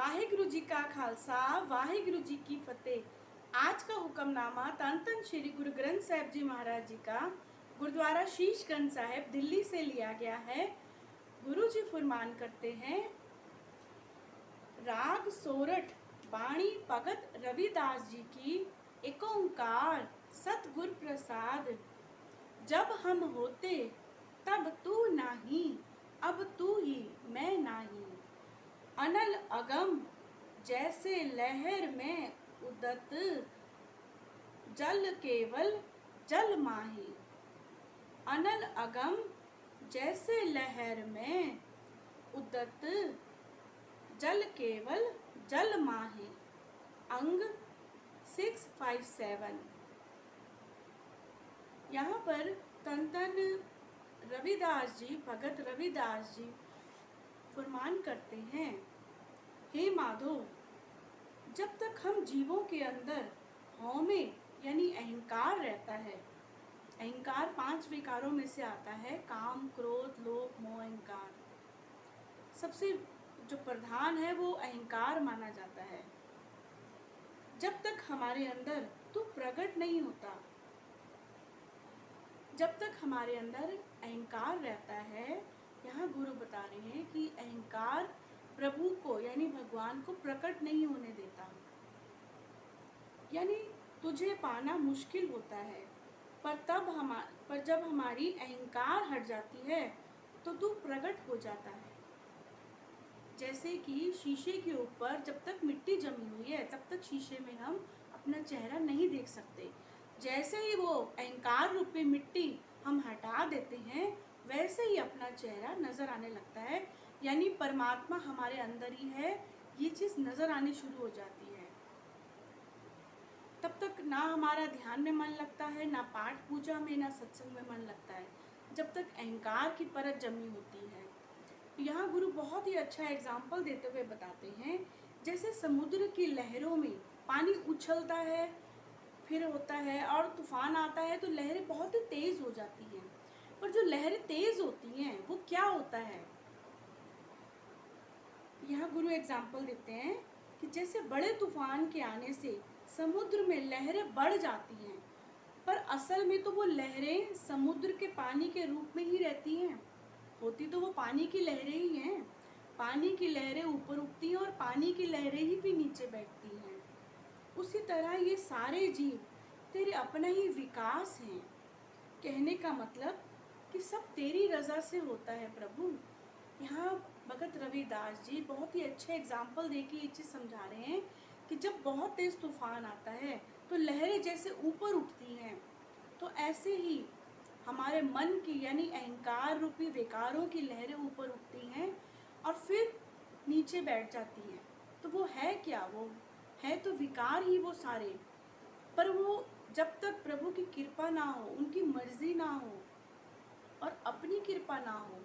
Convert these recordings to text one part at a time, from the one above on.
वाहिगुरु जी का खालसा वाहिगुरु जी की फतेह। आज का हुक्मनामा तन तन श्री गुरु ग्रंथ साहिब जी महाराज जी का गुरुद्वारा शीशगंज साहिब दिल्ली से लिया गया है। गुरु जी फरमान करते हैं, राग सोरठ बाणी भगत रविदास जी की एक ओंकार सतगुर प्रसाद। जब हम होते तब तू नाही, अब तू ही मैं नाही। अनल अगम जैसे लहर में उदत, जल केवल जल माही। अनल अगम जैसे लहर में उदत, जल केवल जल माही। अंग 657। यहाँ पर तन तन रविदास जी, भगत रविदास जी फरमान करते हैं, हे माधो, जब तक हम जीवों के अंदर हौमे यानी अहंकार रहता है, अहंकार 5 विकारों में से आता है, काम क्रोध लोभ मोह अहंकार। सबसे जो प्रधान है वो अहंकार माना जाता है। जब तक हमारे अंदर तू प्रकट नहीं होता, जब तक हमारे अंदर अहंकार रहता है, यहाँ गुरु बता रहे हैं कि अहंकार प्रभु को यानी भगवान को प्रकट नहीं होने देता, यानी तुझे पाना मुश्किल होता है। पर जब हमारी अहंकार हट जाती है तो तू प्रकट हो जाता है। जैसे कि शीशे के ऊपर जब तक मिट्टी जमी हुई है तब तक शीशे में हम अपना चेहरा नहीं देख सकते। जैसे ही वो अहंकार रूपी मिट्टी हम हटा देते हैं, वैसे ही अपना चेहरा नजर आने लगता है, यानी परमात्मा हमारे अंदर ही है, ये चीज नजर आनी शुरू हो जाती है। तब तक ना हमारा ध्यान में मन लगता है, ना पाठ पूजा में, ना सत्संग में मन लगता है, जब तक अहंकार की परत जमी होती है। यहाँ गुरु बहुत ही अच्छा एग्जाम्पल देते हुए बताते हैं, जैसे समुद्र की लहरों में पानी उछलता है, फिर होता है और तूफान आता है तो लहरें बहुत ही तेज हो जाती हैं। पर जो लहरें तेज होती हैं वो क्या होता है, यहाँ गुरु एग्जाम्पल देते हैं कि जैसे बड़े तूफान के आने से समुद्र में लहरें बढ़ जाती हैं, पर असल में तो वो लहरें समुद्र के पानी के रूप में ही रहती हैं। होती तो वो पानी की लहरें ही हैं। पानी की लहरें ऊपर उठती हैं और पानी की लहरें ही भी नीचे बैठती हैं। उसी तरह ये सारे जीव तेरे अपना ही विकास हैं। कहने का मतलब कि सब तेरी रजा से होता है प्रभु। यहाँ भगत रविदास जी बहुत ही अच्छे एग्जाम्पल दे के ये चीज़ समझा रहे हैं कि जब बहुत तेज तूफान आता है तो लहरें जैसे ऊपर उठती हैं, तो ऐसे ही हमारे मन की यानी अहंकार रूपी विकारों की लहरें ऊपर उठती हैं और फिर नीचे बैठ जाती हैं। तो वो है क्या, वो है तो विकार ही वो सारे। पर वो जब तक प्रभु की कृपा ना हो, उनकी मर्जी ना हो और अपनी कृपा ना हो।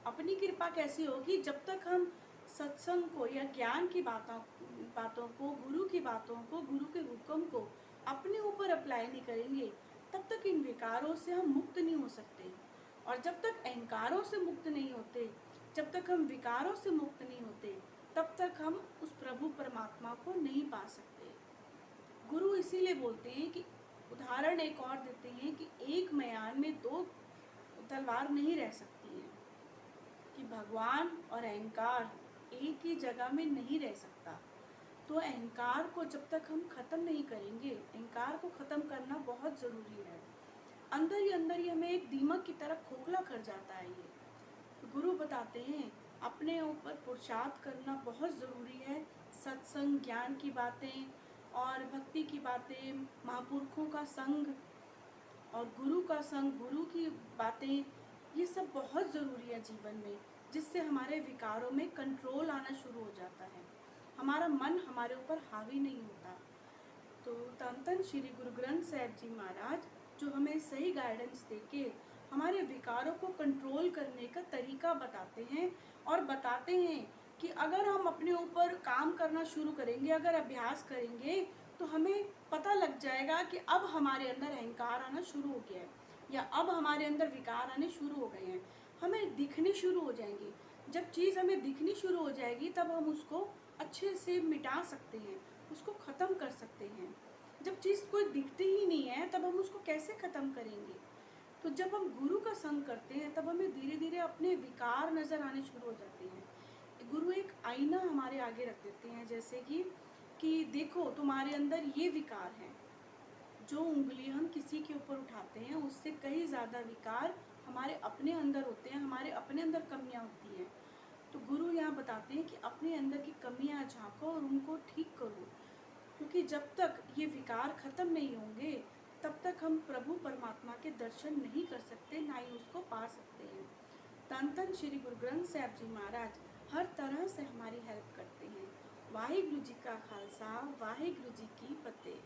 अपनी कृपा कैसी होगी, जब तक हम सत्संग को या ज्ञान की बातों को, गुरु की बातों को, गुरु के हुक्म को अपने ऊपर अप्लाई नहीं करेंगे, तब तक इन विकारों से हम मुक्त नहीं हो सकते। और जब तक अहंकारों से मुक्त नहीं होते, जब तक हम विकारों से मुक्त नहीं होते, तब तक हम उस प्रभु परमात्मा को नहीं पा सकते। गुरु इसीलिए बोलते हैं कि उदाहरण एक और देते हैं कि एक म्यान में 2 तलवार नहीं रह सकती है, कि भगवान और अहंकार एक ही जगह में नहीं रह सकता। तो अहंकार को जब तक हम खत्म नहीं करेंगे, अहंकार को खत्म करना बहुत ज़रूरी है। अंदर ही हमें एक दीमक की तरह खोखला कर जाता है ये। गुरु बताते हैं अपने ऊपर पुरुषार्थ करना बहुत ज़रूरी है। सत्संग, ज्ञान की बातें और भक्ति की बातें, महापुरुषों का संग और गुरु का संग, गुरु की बातें, ये सब बहुत ज़रूरी है जीवन में, जिससे हमारे विकारों में कंट्रोल आना शुरू हो जाता है, हमारा मन हमारे ऊपर हावी नहीं होता। तो तन तन श्री गुरु ग्रंथ साहिब जी महाराज जो हमें सही गाइडेंस देके हमारे विकारों को कंट्रोल करने का तरीका बताते हैं, और बताते हैं कि अगर हम अपने ऊपर काम करना शुरू करेंगे, अगर अभ्यास करेंगे, तो हमें पता लग जाएगा कि अब हमारे अंदर अहंकार आना शुरू हो गया है, या अब हमारे अंदर विकार आने शुरू हो गए हैं, हमें दिखने शुरू हो जाएंगे। जब चीज़ हमें दिखनी शुरू हो जाएगी तब हम उसको अच्छे से मिटा सकते हैं, उसको ख़त्म कर सकते हैं। जब चीज़ कोई दिखती ही नहीं है तब हम उसको कैसे ख़त्म करेंगे? तो जब हम गुरु का संग करते हैं तब हमें धीरे धीरे अपने विकार नज़र आने शुरू हो जाते हैं। गुरु एक आईना हमारे आगे रख देते हैं, जैसे कि देखो तुम्हारे अंदर ये विकार है। जो उंगली हम किसी के ऊपर उठाते हैं उससे कई ज़्यादा विकार हमारे अपने अंदर होते हैं, हमारे अपने अंदर कमियां होती हैं। तो गुरु यहाँ बताते हैं कि अपने अंदर की कमियां झांको और उनको ठीक करो, क्योंकि जब तक ये विकार ख़त्म नहीं होंगे तब तक हम प्रभु परमात्मा के दर्शन नहीं कर सकते, ना ही उसको पा सकते हैं। धन धन श्री गुरु ग्रंथ साहिब जी महाराज हर तरह से हमारी हेल्प करते हैं। वाहिगुरु जी का खालसा, वाहिगुरु जी की फतेह।